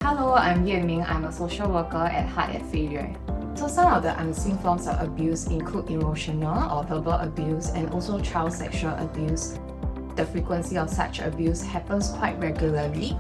Hello, I'm Ye Ming. I'm a social worker at Heart at Failure. So some of the unseen forms of abuse include emotional or verbal abuse and also child sexual abuse. The frequency of such abuse happens quite regularly.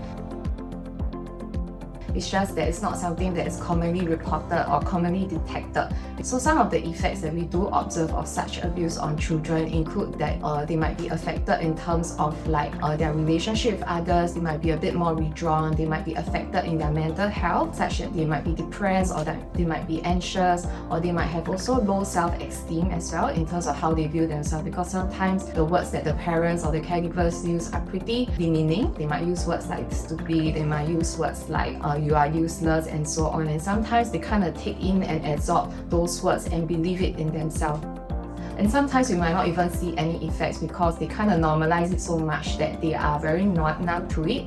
It's just that it's not something that is commonly reported or commonly detected. So some of the effects that we do observe of such abuse on children include that they might be affected in terms of their relationship with others, they might be a bit more withdrawn, they might be affected in their mental health, such that they might be depressed or that they might be anxious, or they might have also low self-esteem as well in terms of how they view themselves, because sometimes the words that the parents or the caregivers use are pretty demeaning. They might use words like stupid, they might use words like you are useless and so on, and sometimes they kind of take in and absorb those words and believe it in themselves. And sometimes we might not even see any effects because they kind of normalize it so much that they are very numb to it.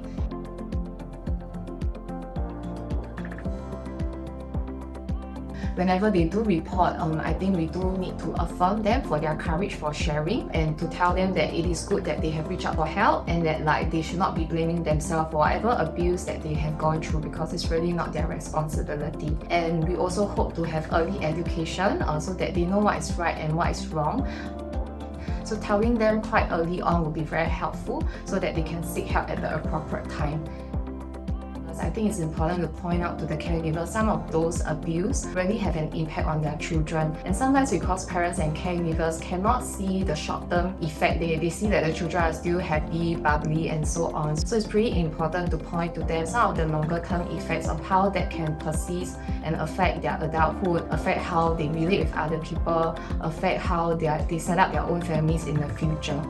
Whenever they do report, I think we do need to affirm them for their courage for sharing and to tell them that it is good that they have reached out for help and that they should not be blaming themselves for whatever abuse that they have gone through, because it's really not their responsibility. And we also hope to have early education so that they know what is right and what is wrong. So telling them quite early on will be very helpful so that they can seek help at the appropriate time. I think it's important to point out to the caregiver some of those abuse really have an impact on their children, and sometimes because parents and caregivers cannot see the short-term effect, they see that the children are still happy, bubbly and so on. So it's pretty important to point to them some of the longer-term effects of how that can persist and affect their adulthood, affect how they relate with other people, affect how they set up their own families in the future.